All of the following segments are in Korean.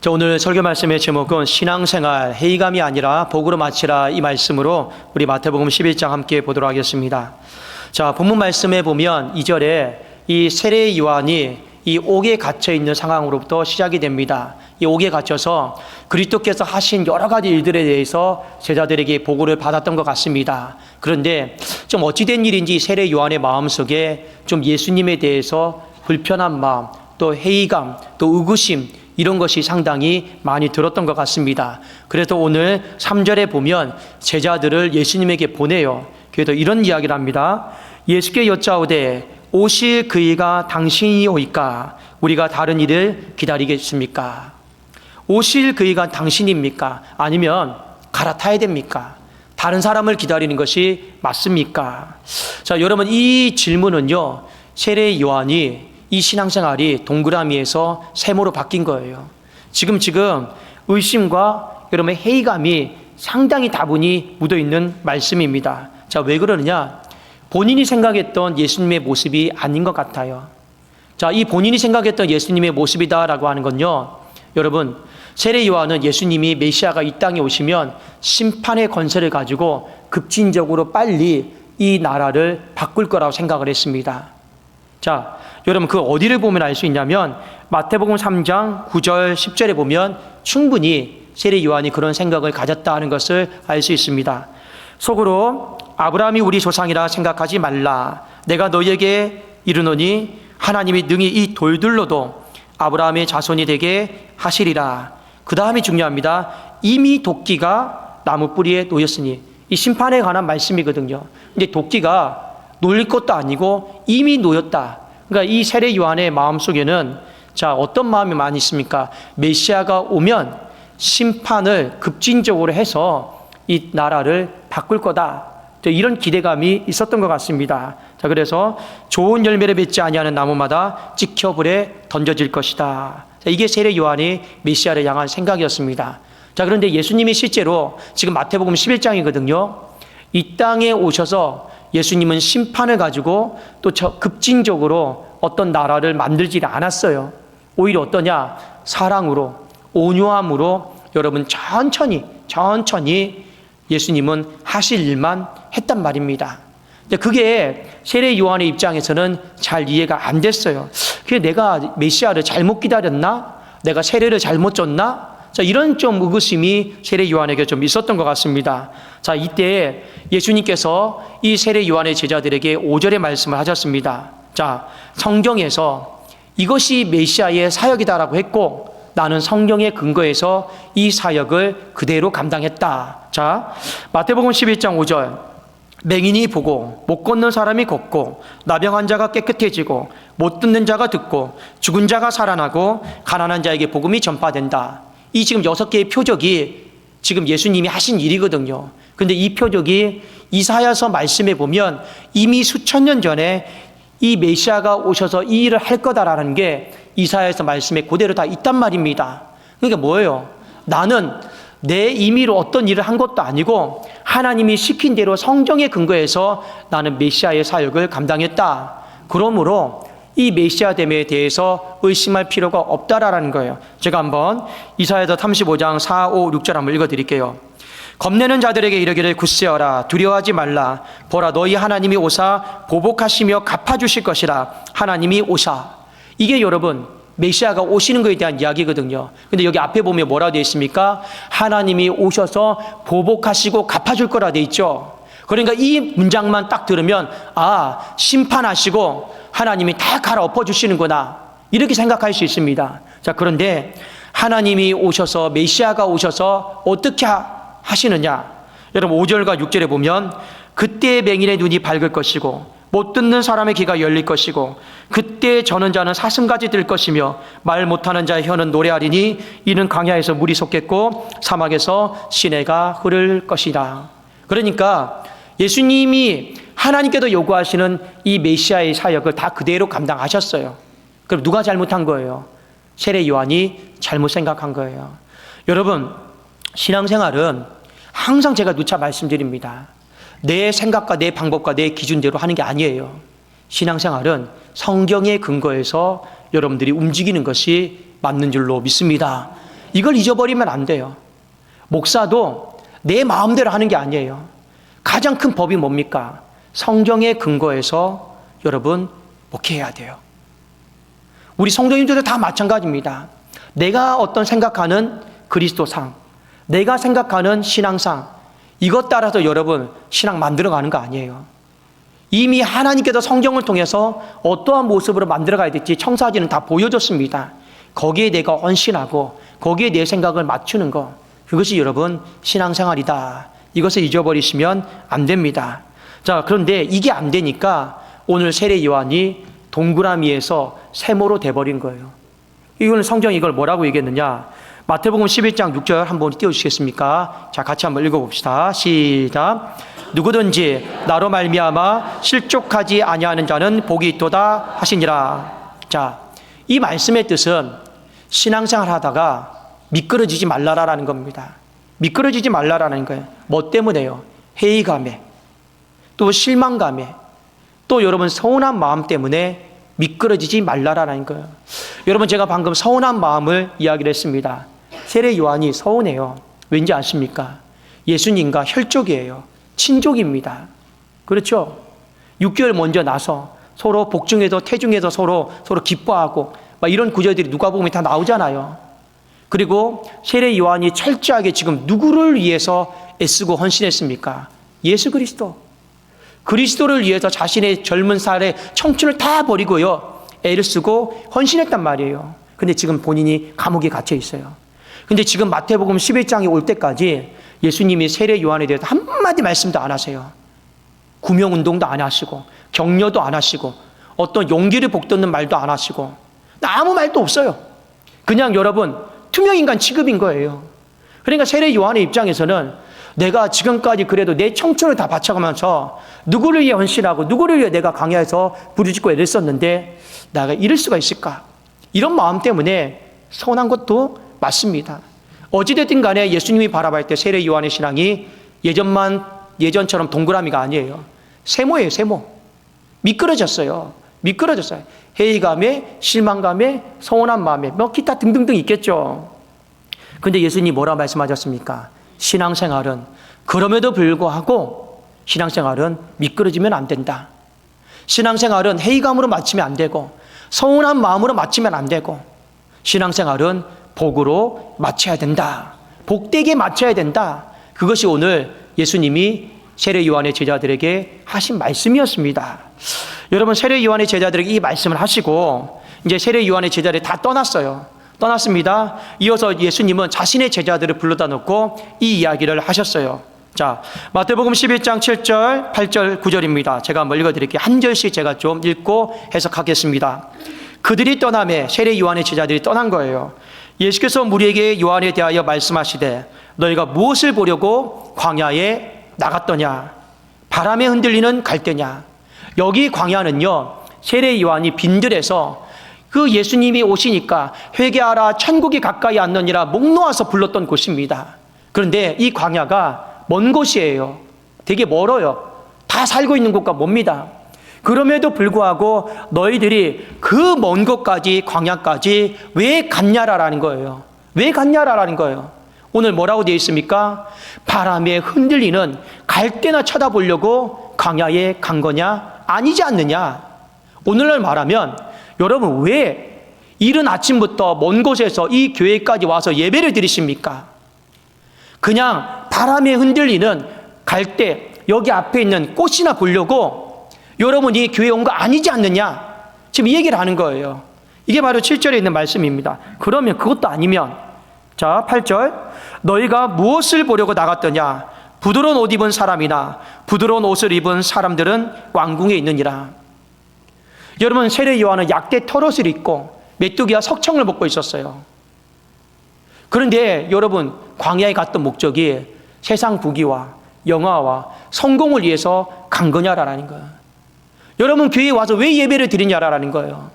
자, 오늘 설교 말씀의 제목은 신앙생활 회의감이 아니라 복으로 마치라, 이 말씀으로 우리 마태복음 11장 함께 보도록 하겠습니다. 자, 본문 말씀에 보면 2절에 이 세례 요한이 이 옥에 갇혀 있는 상황으로부터 시작이 됩니다. 이 옥에 갇혀서 그리스도께서 하신 여러 가지 일들에 대해서 제자들에게 보고를 받았던 것 같습니다. 그런데 좀 어찌된 일인지 세례 요한의 마음속에 좀 예수님에 대해서 불편한 마음, 또 회의감, 또 의구심, 이런 것이 상당히 많이 들었던 것 같습니다. 그래서 오늘 3절에 보면 제자들을 예수님에게 보내요. 그래서 이런 이야기를 합니다. 예수께 여짜오되 오실 그이가 당신이오이까? 우리가 다른 일을 기다리겠습니까? 오실 그이가 당신입니까? 아니면 갈아타야 됩니까? 다른 사람을 기다리는 것이 맞습니까? 자, 여러분, 이 질문은요, 세례 요한이 이 신앙생활이 동그라미에서 세모로 바뀐 거예요. 지금 의심과 여러분의 회의감이 상당히 다분히 묻어있는 말씀입니다. 자, 왜 그러느냐? 본인이 생각했던 예수님의 모습이 아닌 것 같아요. 자, 이 본인이 생각했던 예수님의 모습이다라고 하는 건요, 여러분, 세례 요한은 예수님이 메시아가 이 땅에 오시면 심판의 권세를 가지고 급진적으로 빨리 이 나라를 바꿀 거라고 생각을 했습니다. 자, 여러분, 그 어디를 보면 알 수 있냐면 마태복음 3장 9절 10절에 보면 충분히 세례 요한이 그런 생각을 가졌다 하는 것을 알 수 있습니다. 속으로 아브라함이 우리 조상이라 생각하지 말라. 내가 너희에게 이르노니 하나님이 능히 이 돌들로도 아브라함의 자손이 되게 하시리라. 그 다음이 중요합니다. 이미 도끼가 나무 뿌리에 놓였으니, 이 심판에 관한 말씀이거든요. 근데 도끼가 놓일 것도 아니고 이미 놓였다. 그러니까 이 세례 요한의 마음속에는 자, 어떤 마음이 많이 있습니까? 메시아가 오면 심판을 급진적으로 해서 이 나라를 바꿀 거다. 이런 기대감이 있었던 것 같습니다. 자, 그래서 좋은 열매를 맺지 아니하는 나무마다 찍혀 불에 던져질 것이다. 자, 이게 세례 요한이 메시아를 향한 생각이었습니다. 자, 그런데 예수님이 실제로 지금 마태복음 11장이거든요. 이 땅에 오셔서 예수님은 심판을 가지고 또 급진적으로 어떤 나라를 만들지 않았어요. 오히려 어떠냐? 사랑으로, 온유함으로 여러분 천천히 예수님은 하실 일만 했단 말입니다. 근데 그게 세례 요한의 입장에서는 잘 이해가 안 됐어요. 그게 내가 메시아를 잘못 기다렸나? 내가 세례를 잘못 줬나? 자, 이런 좀 의구심이 세례 요한에게 좀 있었던 것 같습니다. 자, 이때 예수님께서 이 세례 요한의 제자들에게 5절의 말씀을 하셨습니다. 자, 성경에서 이것이 메시아의 사역이다라고 했고, 나는 성경의 근거에서 이 사역을 그대로 감당했다. 자, 마태복음 11장 5절. 맹인이 보고 못 걷는 사람이 걷고 나병한 자가 깨끗해지고 못 듣는 자가 듣고 죽은 자가 살아나고 가난한 자에게 복음이 전파된다. 이 지금 6개의 표적이 지금 예수님이 하신 일이거든요. 근데 이 표적이 이사야서 말씀에 보면 이미 수천 년 전에 이 메시아가 오셔서 이 일을 할 거다라는 게 이사야서 말씀에 그대로 다 있단 말입니다. 그러니까 뭐예요? 나는 내 임의로 어떤 일을 한 것도 아니고 하나님이 시킨 대로 성경에 근거해서 나는 메시아의 사역을 감당했다. 그러므로 이 메시아됨에 대해서 의심할 필요가 없다라는 거예요. 제가 한번 이사야서 35장 4, 5, 6절 한번 읽어드릴게요. 겁내는 자들에게 이르기를 굳세어라. 두려워하지 말라. 보라, 너희 하나님이 오사 보복하시며 갚아주실 것이라. 하나님이 오사. 이게 여러분 메시아가 오시는 것에 대한 이야기거든요. 근데 여기 앞에 보면 뭐라 되어 있습니까? 하나님이 오셔서 보복하시고 갚아줄 거라 되어 있죠. 그러니까 이 문장만 딱 들으면 아, 심판하시고 하나님이 다 갈아엎어 주시는구나, 이렇게 생각할 수 있습니다. 자, 그런데 하나님이 오셔서, 메시아가 오셔서 어떻게 하시느냐? 여러분 5절과 6절에 보면 그때 맹인의 눈이 밝을 것이고 못 듣는 사람의 귀가 열릴 것이고 그때 저는 자는 사슴같이 들 것이며 말 못하는 자의 혀는 노래하리니 이는 광야에서 물이 솟겠고 사막에서 시내가 흐를 것이라. 그러니까 예수님이 하나님께도 요구하시는 이 메시아의 사역을 다 그대로 감당하셨어요. 그럼 누가 잘못한 거예요? 세례 요한이 잘못 생각한 거예요. 여러분, 신앙생활은 항상 제가 누차 말씀드립니다. 내 생각과 내 방법과 내 기준대로 하는 게 아니에요. 신앙생활은 성경에 근거해서 여러분들이 움직이는 것이 맞는 줄로 믿습니다. 이걸 잊어버리면 안 돼요. 목사도 내 마음대로 하는 게 아니에요. 가장 큰 법이 뭡니까? 성경에 근거해서 여러분 목회해야 돼요. 우리 성도님들도 다 마찬가지입니다. 내가 어떤 생각하는 그리스도상, 내가 생각하는 신앙상, 이것 따라서 여러분 신앙 만들어가는 거 아니에요. 이미 하나님께서 성경을 통해서 어떠한 모습으로 만들어가야 될지 청사진은 다 보여줬습니다. 거기에 내가 헌신하고 거기에 내 생각을 맞추는 것, 그것이 여러분 신앙생활이다. 이것을 잊어버리시면 안 됩니다. 자, 그런데 이게 안 되니까 오늘 세례 요한이 동그라미에서 세모로 돼버린 거예요. 이거는 성경이 이걸 뭐라고 얘기했느냐? 마태복음 11장 6절 한번 띄워주시겠습니까? 자, 같이 한번 읽어봅시다. 시작. 누구든지 나로 말미암아 실족하지 아니하는 자는 복이 있도다 하시니라. 자, 이 말씀의 뜻은 신앙생활 하다가 미끄러지지 말라라는 겁니다. 미끄러지지 말라라는 거예요. 뭐 때문에요? 회의감에, 또 실망감에, 또 여러분 서운한 마음 때문에 미끄러지지 말라라는 거예요. 여러분, 제가 방금 서운한 마음을 이야기를 했습니다. 세례 요한이 서운해요. 왠지 아십니까? 예수님과 혈족이에요. 친족입니다. 그렇죠? 6개월 먼저 나서 서로 복중에서 태중에서 서로 기뻐하고 막 이런 구절들이 누가복음에 다 나오잖아요. 그리고 세례 요한이 철저하게 지금 누구를 위해서 애쓰고 헌신했습니까? 예수 그리스도. 그리스도를 위해서 자신의 젊은 살의 청춘을 다 버리고요, 애를 쓰고 헌신했단 말이에요. 근데 지금 본인이 감옥에 갇혀 있어요. 근데 지금 마태복음 11장에 올 때까지 예수님이 세례 요한에 대해서 한마디 말씀도 안 하세요. 구명운동도 안 하시고 격려도 안 하시고 어떤 용기를 북돋는 말도 안 하시고 아무 말도 없어요. 그냥 여러분 투명인간 취급인 거예요. 그러니까 세례 요한의 입장에서는 내가 지금까지 그래도 내 청춘을 다 바쳐가면서 누구를 위해 헌신하고 누구를 위해 내가 강야에서 부르짖고 애를 썼는데 내가 이럴 수가 있을까? 이런 마음 때문에 서운한 것도 맞습니다. 어찌됐든 간에 예수님이 바라볼 때 세례 요한의 신앙이 예전처럼 동그라미가 아니에요. 세모예요, 세모. 미끄러졌어요. 회의감에, 실망감에, 서운한 마음에, 뭐 기타 등등등 있겠죠. 근데 예수님이 뭐라 말씀하셨습니까? 신앙생활은 그럼에도 불구하고 신앙생활은 미끄러지면 안 된다. 신앙생활은 회의감으로 마치면 안 되고 서운한 마음으로 마치면 안 되고 신앙생활은 복으로 마쳐야 된다. 복되게 마쳐야 된다. 그것이 오늘 예수님이 세례 요한의 제자들에게 하신 말씀이었습니다. 여러분, 세례 요한의 제자들에게 이 말씀을 하시고 이제 세례 요한의 제자들이 다 떠났습니다. 이어서 예수님은 자신의 제자들을 불러다 놓고 이 이야기를 하셨어요. 자, 마태복음 11장 7절, 8절, 9절입니다. 제가 한번 읽어드릴게요. 한 절씩 제가 좀 읽고 해석하겠습니다. 그들이 떠남에 세례 요한의 제자들이 떠난 거예요. 예수께서 무리에게 요한에 대하여 말씀하시되 너희가 무엇을 보려고 광야에 나갔더냐? 바람에 흔들리는 갈대냐? 여기 광야는요, 세례 요한이 빈들에서 그 예수님이 오시니까 회개하라 천국이 가까이 왔느니라 목 놓아서 불렀던 곳입니다. 그런데 이 광야가 먼 곳이에요. 되게 멀어요. 다 살고 있는 곳과 멉니다. 그럼에도 불구하고 너희들이 그 먼 곳까지, 광야까지 왜 갔냐라는 거예요. 왜 갔냐라는 거예요. 오늘 뭐라고 되어 있습니까? 바람에 흔들리는 갈대나 쳐다보려고 광야에 간 거냐? 아니지 않느냐? 오늘날 말하면 여러분, 왜 이른 아침부터 먼 곳에서 이 교회까지 와서 예배를 드리십니까? 그냥 바람에 흔들리는 갈대, 여기 앞에 있는 꽃이나 보려고 여러분이 교회에 온 거 아니지 않느냐? 지금 이 얘기를 하는 거예요. 이게 바로 7절에 있는 말씀입니다. 그러면 그것도 아니면, 자, 8절, 너희가 무엇을 보려고 나갔더냐? 부드러운 옷 입은 사람이나 부드러운 옷을 입은 사람들은 왕궁에 있느니라. 여러분, 세례 요한은 약대 털옷을 입고 메뚜기와 석청을 먹고 있었어요. 그런데 여러분, 광야에 갔던 목적이 세상 부귀와 영화와 성공을 위해서 간 거냐라는 거예요. 여러분, 교회에 와서 왜 예배를 드리냐라는 거예요.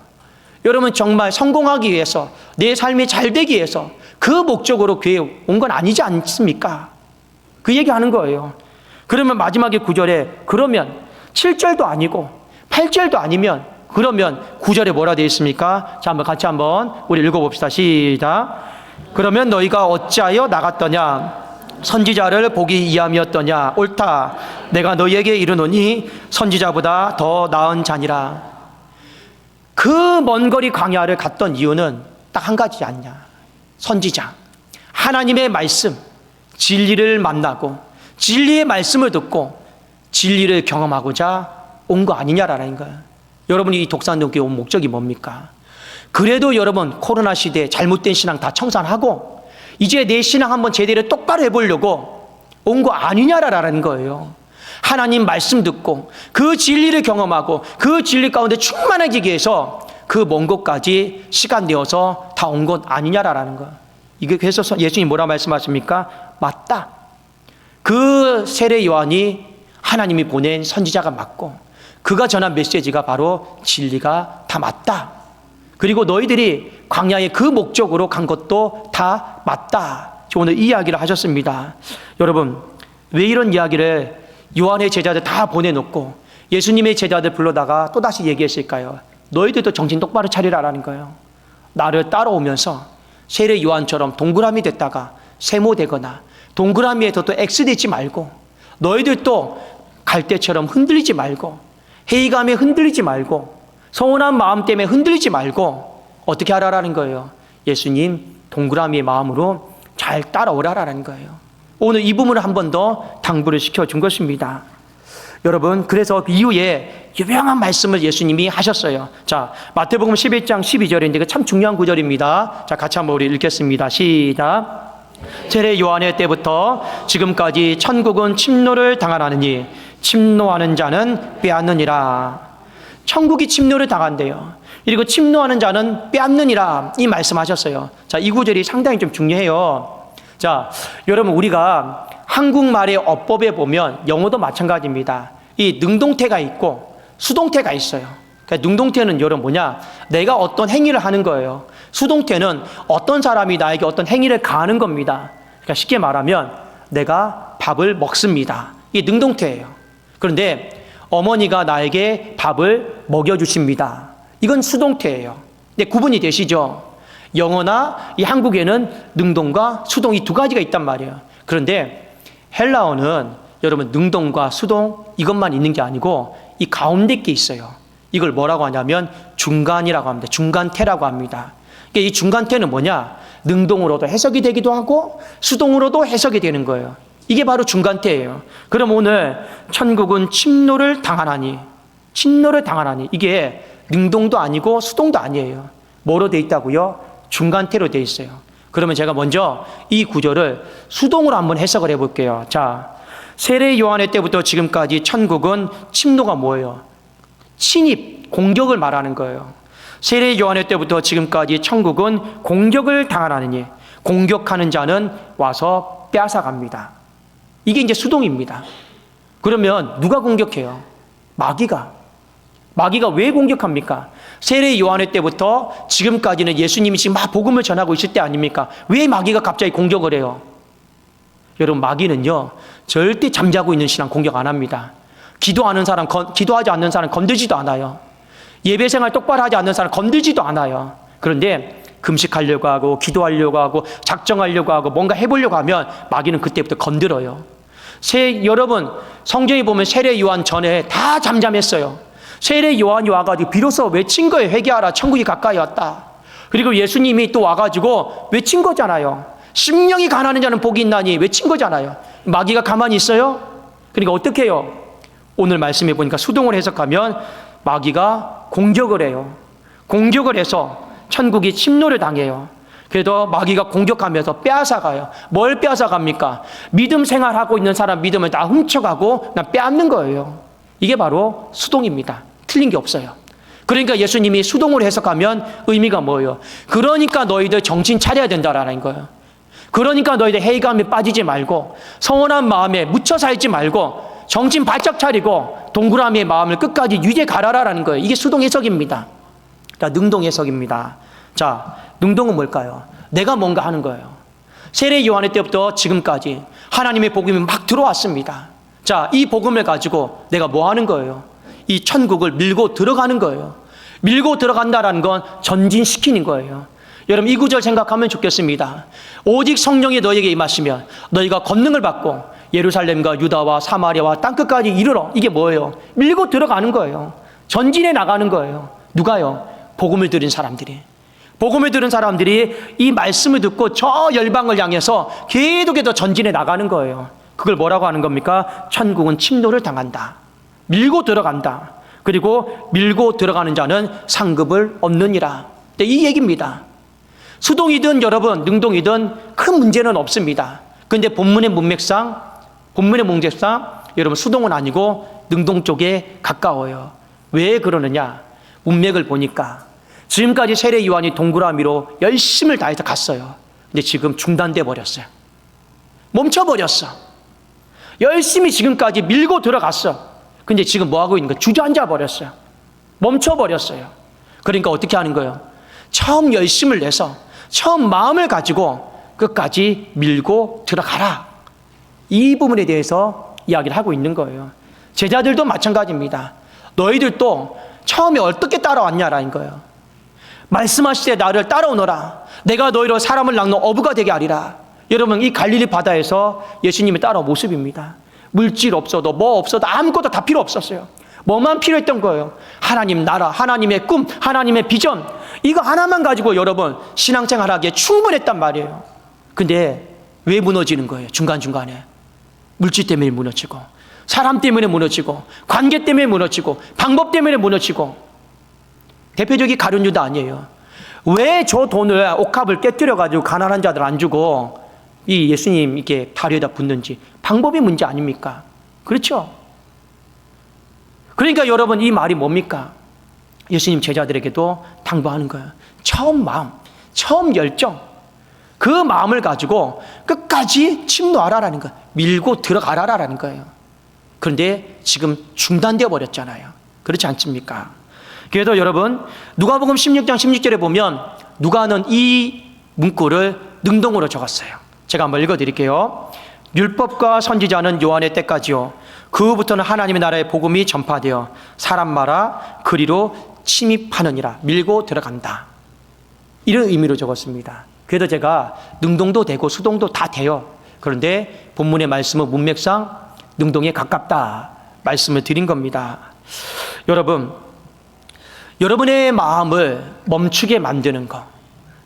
여러분, 정말 성공하기 위해서, 내 삶이 잘 되기 위해서 그 목적으로 교회에 온 건 아니지 않습니까? 그 얘기하는 거예요. 그러면 마지막에 9절에 그러면 7절도 아니고 8절도 아니면 그러면 9절에 뭐라 되어 있습니까? 자, 한번 같이 한번 우리 읽어봅시다. 시작. 그러면 너희가 어찌하여 나갔더냐? 선지자를 보기 위함이었더냐? 옳다. 내가 너희에게 이르노니 선지자보다 더 나은 자니라. 그 먼 거리 광야를 갔던 이유는 딱 한 가지 아니냐? 선지자, 하나님의 말씀, 진리를 만나고 진리의 말씀을 듣고 진리를 경험하고자 온 거 아니냐라는 거예요. 여러분이 이 독산동교회 온 목적이 뭡니까? 그래도 여러분 코로나 시대에 잘못된 신앙 다 청산하고 이제 내 신앙 한번 제대로 똑바로 해보려고 온 거 아니냐라는 거예요. 하나님 말씀 듣고 그 진리를 경험하고 그 진리 가운데 충만해지기 위해서 그 먼 곳까지 시간 내어서 다 온 것 아니냐라는 거예요. 이게 그래서 예수님이 뭐라 말씀하십니까? 맞다. 그 세례 요한이 하나님이 보낸 선지자가 맞고 그가 전한 메시지가 바로 진리가 다 맞다. 그리고 너희들이 광야의 그 목적으로 간 것도 다 맞다. 오늘 이 이야기를 하셨습니다. 여러분, 왜 이런 이야기를 요한의 제자들 다 보내놓고 예수님의 제자들 불러다가 또다시 얘기했을까요? 너희들도 정신 똑바로 차리라라는 거예요. 나를 따라오면서 세례 요한처럼 동그라미 됐다가 세모 되거나 동그라미에서 또 X 되지 말고 너희들도 갈대처럼 흔들리지 말고 회의감에 흔들리지 말고 서운한 마음 때문에 흔들리지 말고 어떻게 하라라는 거예요? 예수님 동그라미의 마음으로 잘 따라오라라는 거예요. 오늘 이 부분을 한 번 더 당부를 시켜준 것입니다. 여러분, 그래서 그 이후에 유명한 말씀을 예수님이 하셨어요. 자, 마태복음 11장 12절인데 참 중요한 구절입니다. 자, 같이 한번 우리 읽겠습니다. 시작. 세례 요한의 때부터 지금까지 천국은 침노를 당하나니 침노하는 자는 빼앗느니라. 천국이 침노를 당한대요. 그리고 침노하는 자는 빼앗느니라 이 말씀하셨어요. 자, 이 구절이 상당히 좀 중요해요. 자, 여러분 우리가 한국말의 어법에 보면 영어도 마찬가지입니다. 이 능동태가 있고 수동태가 있어요. 그러니까 능동태는 여러분 뭐냐? 내가 어떤 행위를 하는 거예요. 수동태는 어떤 사람이 나에게 어떤 행위를 가하는 겁니다. 그러니까 쉽게 말하면 내가 밥을 먹습니다. 이게 능동태예요. 그런데 어머니가 나에게 밥을 먹여주십니다. 이건 수동태예요. 근데 구분이 되시죠? 영어나 이 한국에는 능동과 수동 이 두 가지가 있단 말이에요. 그런데 헬라어는 여러분 능동과 수동 이것만 있는 게 아니고 이 가운데 게 있어요. 이걸 뭐라고 하냐면 중간이라고 합니다. 중간태라고 합니다. 그러니까 이 중간태는 뭐냐? 능동으로도 해석이 되기도 하고 수동으로도 해석이 되는 거예요. 이게 바로 중간태예요. 그럼 오늘 천국은 침노를 당하나니 침노를 당하나니 이게 능동도 아니고 수동도 아니에요. 뭐로 돼 있다고요? 중간태로 돼 있어요. 그러면 제가 먼저 이 구절을 수동으로 한번 해석을 해볼게요. 자, 세례 요한의 때부터 지금까지 천국은 침노가 뭐예요? 침입, 공격을 말하는 거예요. 세례 요한의 때부터 지금까지 천국은 공격을 당하나니 공격하는 자는 와서 빼앗아갑니다. 이게 이제 수동입니다. 그러면 누가 공격해요? 마귀가 왜 공격합니까? 세례 요한의 때부터 지금까지는 예수님이 지금 막 복음을 전하고 있을 때 아닙니까? 왜 마귀가 갑자기 공격을 해요? 여러분, 마귀는요 절대 잠자고 있는 신앙 공격 안 합니다. 기도하지 않는 사람 건들지도 않아요. 예배생활 똑바로 하지 않는 사람 건들지도 않아요. 그런데 금식하려고 하고 기도하려고 하고 작정하려고 하고 뭔가 해보려고 하면 마귀는 그때부터 건드려요. 여러분 성경에 보면 세례 요한 전에 다 잠잠했어요. 세례 요한이 와가지고 비로소 외친 거예요. 회개하라, 천국이 가까이 왔다. 그리고 예수님이 또 와가지고 외친 거잖아요. 심령이 가난한 자는 복이 있나니 외친 거잖아요. 마귀가 가만히 있어요? 그러니까 어떻게 해요? 오늘 말씀해 보니까 수동을 해석하면 마귀가 공격을 해요. 공격을 해서 천국이 침노를 당해요. 그래도 마귀가 공격하면서 빼앗아가요. 뭘 빼앗아갑니까? 믿음 생활하고 있는 사람 믿음을 다 훔쳐가고 나 빼앗는 거예요. 이게 바로 수동입니다. 틀린 게 없어요. 그러니까 예수님이 수동으로 해석하면 의미가 뭐예요? 그러니까 너희들 정신 차려야 된다라는 거예요. 그러니까 너희들 회의감에 빠지지 말고 서운한 마음에 묻혀 살지 말고 정신 바짝 차리고 동그라미의 마음을 끝까지 유지해 가라라는 거예요. 이게 수동 해석입니다. 그러니까 능동 해석입니다. 자, 능동은 뭘까요? 내가 뭔가 하는 거예요. 세례 요한의 때부터 지금까지 하나님의 복음이 막 들어왔습니다. 자, 이 복음을 가지고 내가 뭐 하는 거예요? 이 천국을 밀고 들어가는 거예요. 밀고 들어간다라는 건 전진시키는 거예요. 여러분 이 구절 생각하면 좋겠습니다. 오직 성령이 너에게 임하시면 너희가 권능을 받고 예루살렘과 유다와 사마리아와 땅끝까지 이르러. 이게 뭐예요? 밀고 들어가는 거예요. 전진해 나가는 거예요. 누가요? 복음을 들은 사람들이. 복음을 들은 사람들이 이 말씀을 듣고 저 열방을 향해서 계속해서 전진해 나가는 거예요. 그걸 뭐라고 하는 겁니까? 천국은 침노를 당한다. 밀고 들어간다. 그리고 밀고 들어가는 자는 상급을 얻느니라. 네, 이 얘기입니다. 수동이든 여러분 능동이든 큰 문제는 없습니다. 그런데 본문의 문맥상 여러분 수동은 아니고 능동 쪽에 가까워요. 왜 그러느냐? 문맥을 보니까 지금까지 세례 요한이 동그라미로 열심을 다해서 갔어요. 근데 지금 중단돼 버렸어요. 멈춰버렸어. 열심히 지금까지 밀고 들어갔어. 근데 지금 뭐 하고 있는 거예요? 주저앉아 버렸어요. 멈춰버렸어요. 그러니까 어떻게 하는 거예요? 처음 열심을 내서 처음 마음을 가지고 끝까지 밀고 들어가라. 이 부분에 대해서 이야기를 하고 있는 거예요. 제자들도 마찬가지입니다. 너희들도 처음에 어떻게 따라왔냐라는 거예요. 말씀하실 때 나를 따라오너라. 내가 너희로 사람을 낚는 어부가 되게 하리라. 여러분 이 갈릴리 바다에서 예수님이 따라온 모습입니다. 물질 없어도 뭐 없어도 아무것도 다 필요 없었어요. 뭐만 필요했던 거예요? 하나님 나라, 하나님의 꿈, 하나님의 비전. 이거 하나만 가지고 여러분 신앙생활하기에 충분했단 말이에요. 근데 왜 무너지는 거예요? 중간중간에 물질 때문에 무너지고, 사람 때문에 무너지고, 관계 때문에 무너지고, 방법 때문에 무너지고. 대표적인 가룟 유다 아니에요. 왜 저 돈을 옥합을 깨뜨려가지고 가난한 자들 안 주고 이 예수님 이렇게 다리에다 붓는지 방법이 문제 아닙니까? 그렇죠? 그러니까 여러분 이 말이 뭡니까? 예수님 제자들에게도 당부하는 거예요. 처음 마음, 처음 열정, 그 마음을 가지고 끝까지 침노하라라는 거예요. 밀고 들어가라라는 거예요. 그런데 지금 중단되어 버렸잖아요. 그렇지 않습니까? 그래도 여러분 누가복음 16장 16절에 보면 누가는 이 문구를 능동으로 적었어요. 제가 한번 읽어드릴게요. 율법과 선지자는 요한의 때까지요. 그 후부터는 하나님의 나라의 복음이 전파되어 사람마다 그리로 침입하느니라. 밀고 들어간다. 이런 의미로 적었습니다. 그래도 제가 능동도 되고 수동도 다 돼요. 그런데 본문의 말씀은 문맥상 능동에 가깝다 말씀을 드린 겁니다. 여러분의 마음을 멈추게 만드는 거,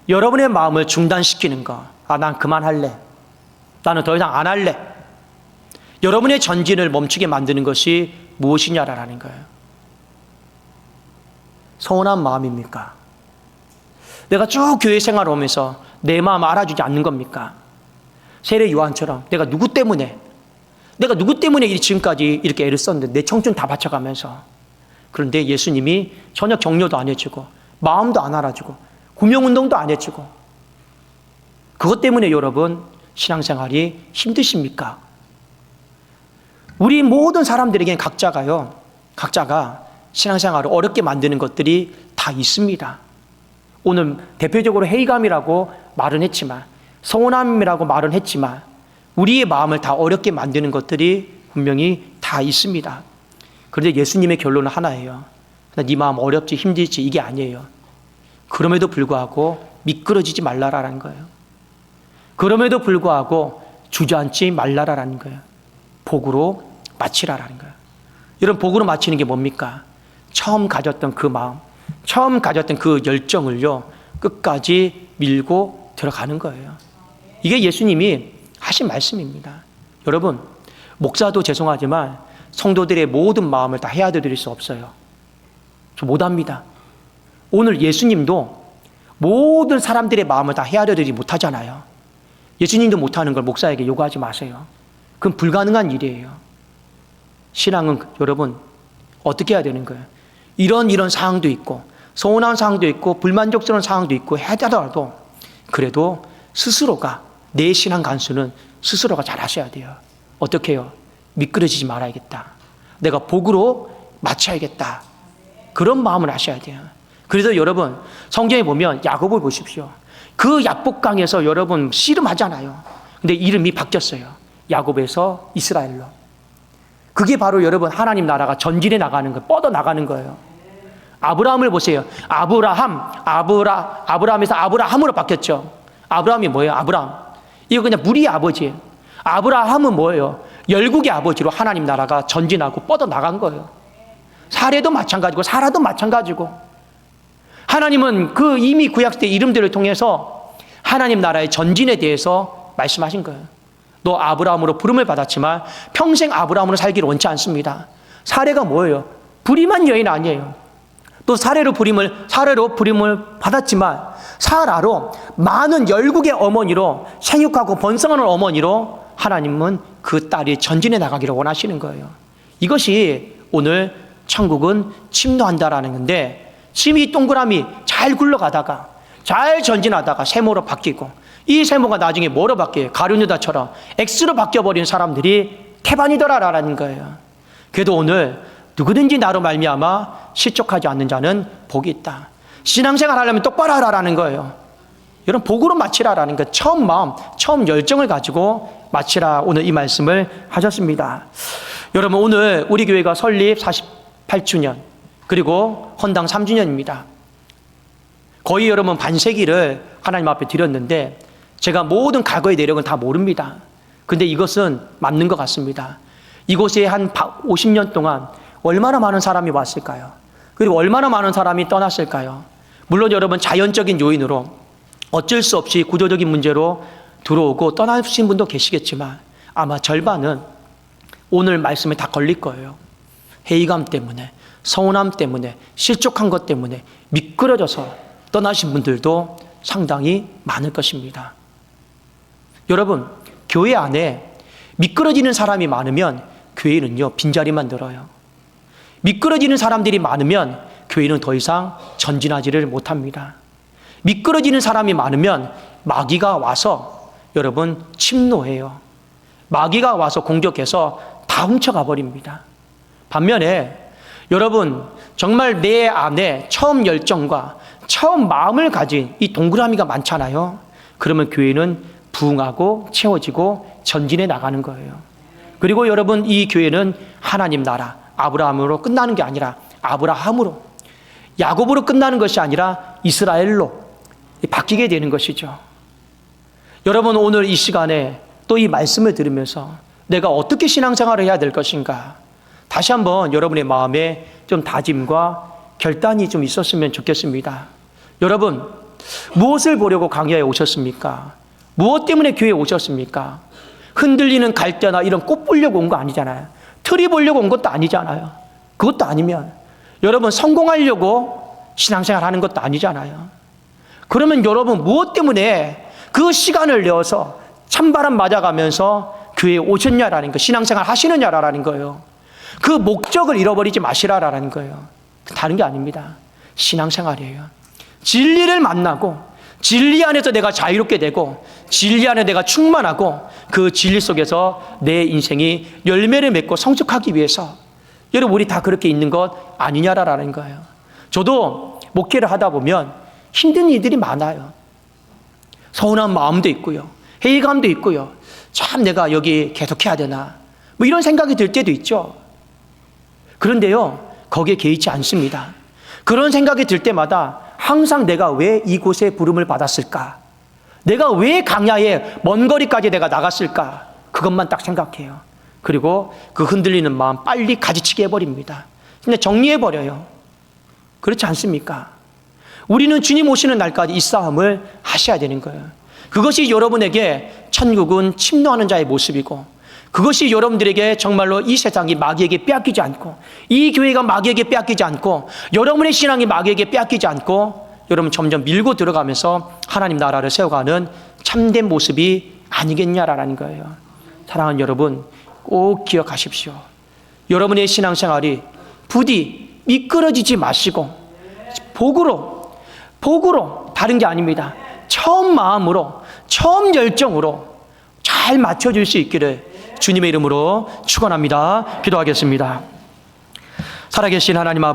여러분의 마음을 중단시키는 거, 난 그만할래, 나는 더 이상 안 할래, 여러분의 전진을 멈추게 만드는 것이 무엇이냐라는 거예요. 서운한 마음입니까? 내가 쭉 교회 생활을 오면서 내 마음 알아주지 않는 겁니까? 세례 요한처럼 내가 누구 때문에 지금까지 이렇게 애를 썼는데 내 청춘 다 바쳐가면서. 그런데 예수님이 전혀 격려도 안 해주고 마음도 안 알아주고 구명운동도 안 해주고. 그것 때문에 여러분 신앙생활이 힘드십니까? 우리 모든 사람들에게는 각자가 신앙생활을 어렵게 만드는 것들이 다 있습니다. 오늘 대표적으로 회의감이라고 말은 했지만, 서운함이라고 말은 했지만, 우리의 마음을 다 어렵게 만드는 것들이 분명히 다 있습니다. 그런데 예수님의 결론은 하나예요. 네 마음 어렵지 힘들지 이게 아니에요. 그럼에도 불구하고 미끄러지지 말라라는 거예요. 그럼에도 불구하고 주저앉지 말라라는 거예요. 복으로 마치라라는 거예요. 여러분 복으로 마치는 게 뭡니까? 처음 가졌던 그 마음, 처음 가졌던 그 열정을요 끝까지 밀고 들어가는 거예요. 이게 예수님이 하신 말씀입니다. 여러분 목사도 죄송하지만 성도들의 모든 마음을 다 헤아려 드릴 수 없어요. 저 못합니다. 오늘 예수님도 모든 사람들의 마음을 다 헤아려 드리지 못하잖아요. 예수님도 못하는 걸 목사에게 요구하지 마세요. 그건 불가능한 일이에요. 신앙은 여러분 어떻게 해야 되는 거예요? 이런 상황도 있고 서운한 상황도 있고 불만족스러운 상황도 있고 하더라도 그래도 스스로가 내 신앙 간수는 스스로가 잘 하셔야 돼요. 어떻게 해요? 미끄러지지 말아야겠다. 내가 복으로 마쳐야겠다. 그런 마음을 하셔야 돼요. 그래서 여러분 성경에 보면 야곱을 보십시오. 그 야복강에서 여러분 씨름하잖아요. 근데 이름이 바뀌었어요. 야곱에서 이스라엘로. 그게 바로 여러분 하나님 나라가 전진해 나가는 거예요. 뻗어 나가는 거예요. 아브라함을 보세요. 아브라함에서 아브라함으로 바뀌었죠. 아브라함이 뭐예요? 아브라함. 이거 그냥 무리의 아버지예요. 아브라함은 뭐예요? 열국의 아버지로 하나님 나라가 전진하고 뻗어나간 거예요. 사례도 마찬가지고 사라도 마찬가지고, 하나님은 그 이미 구약시대 이름들을 통해서 하나님 나라의 전진에 대해서 말씀하신 거예요. 너 아브라함으로 부름을 받았지만 평생 아브라함으로 살기를 원치 않습니다. 사례가 뭐예요? 불임한 여인 아니에요. 또 사례로 부름을 받았지만 사라로 많은 열국의 어머니로, 생육하고 번성하는 어머니로 하나님은 그 딸이 전진해 나가기를 원하시는 거예요. 이것이 오늘 천국은 침노한다라는 건데, 지금 이 동그라미 잘 굴러가다가 잘 전진하다가 세모로 바뀌고, 이 세모가 나중에 뭐로 바뀌어요? 가룟유다처럼 X로 바뀌어버린 사람들이 태반이더라라는 거예요. 그래도 오늘 누구든지 나로 말미암아 실족하지 않는 자는 복이 있다. 신앙생활 하려면 똑바로 하라라는 거예요. 여러분, 복으로 마치라라는 거, 처음 마음, 처음 열정을 가지고 마치라, 오늘 이 말씀을 하셨습니다. 여러분, 오늘 우리 교회가 설립 48주년 그리고 헌당 3주년입니다. 거의 여러분 반세기를 하나님 앞에 드렸는데, 제가 모든 과거의 내력은 다 모릅니다. 근데 이것은 맞는 것 같습니다. 이곳에 한 50년 동안 얼마나 많은 사람이 왔을까요? 그리고 얼마나 많은 사람이 떠났을까요? 물론 여러분, 자연적인 요인으로 어쩔 수 없이 구조적인 문제로 들어오고 떠나신 분도 계시겠지만, 아마 절반은 오늘 말씀에 다 걸릴 거예요. 회의감 때문에, 서운함 때문에, 실족한 것 때문에 미끄러져서 떠나신 분들도 상당히 많을 것입니다. 여러분, 교회 안에 미끄러지는 사람이 많으면 교회는요, 빈자리만 늘어요. 미끄러지는 사람들이 많으면 교회는 더 이상 전진하지를 못합니다. 미끄러지는 사람이 많으면 마귀가 와서 여러분 침노해요. 마귀가 와서 공격해서 다 훔쳐가 버립니다. 반면에 여러분, 정말 내 안에 처음 열정과 처음 마음을 가진 이 동그라미가 많잖아요. 그러면 교회는 부흥하고 채워지고 전진해 나가는 거예요. 그리고 여러분, 이 교회는 하나님 나라, 아브라함으로 끝나는 게 아니라 아브라함으로, 야곱으로 끝나는 것이 아니라 이스라엘로 바뀌게 되는 것이죠. 여러분, 오늘 이 시간에 또 이 말씀을 들으면서 내가 어떻게 신앙생활을 해야 될 것인가, 다시 한번 여러분의 마음에 좀 다짐과 결단이 좀 있었으면 좋겠습니다. 여러분, 무엇을 보려고 강야에 오셨습니까? 무엇 때문에 교회에 오셨습니까? 흔들리는 갈대나 이런 꽃 보려고 온 거 아니잖아요. 틀이 보려고 온 것도 아니잖아요. 그것도 아니면 여러분, 성공하려고 신앙생활 하는 것도 아니잖아요. 그러면 여러분, 무엇 때문에 그 시간을 내어서 찬바람 맞아가면서 교회에 오셨냐라는 거, 신앙생활 하시느냐라는 거예요. 그 목적을 잃어버리지 마시라라는 거예요. 다른 게 아닙니다. 신앙생활이에요. 진리를 만나고 진리 안에서 내가 자유롭게 되고 진리 안에 내가 충만하고 그 진리 속에서 내 인생이 열매를 맺고 성숙하기 위해서, 여러분, 우리 다 그렇게 있는 것 아니냐라는 거예요. 저도 목회를 하다 보면 힘든 일들이 많아요. 서운한 마음도 있고요, 회의감도 있고요. 참 내가 여기 계속해야 되나, 뭐 이런 생각이 들 때도 있죠. 그런데요, 거기에 개의치 않습니다. 그런 생각이 들 때마다 항상 내가 왜 이곳에 부름을 받았을까? 내가 왜 강야에 먼 거리까지 내가 나갔을까? 그것만 딱 생각해요. 그리고 그 흔들리는 마음 빨리 가지치게 해버립니다. 근데 정리해버려요. 그렇지 않습니까? 우리는 주님 오시는 날까지 이 싸움을 하셔야 되는 거예요. 그것이 여러분에게 천국은 침노하는 자의 모습이고, 그것이 여러분들에게 정말로 이 세상이 마귀에게 빼앗기지 않고, 이 교회가 마귀에게 빼앗기지 않고, 여러분의 신앙이 마귀에게 빼앗기지 않고, 여러분 점점 밀고 들어가면서 하나님 나라를 세워가는 참된 모습이 아니겠냐라는 거예요. 사랑하는 여러분, 꼭 기억하십시오. 여러분의 신앙생활이 부디 미끄러지지 마시고 복으로 다른 게 아닙니다. 처음 마음으로, 처음 열정으로 잘 맞춰줄 수 있기를 주님의 이름으로 축원합니다. 기도하겠습니다. 살아계신 하나님 아버지,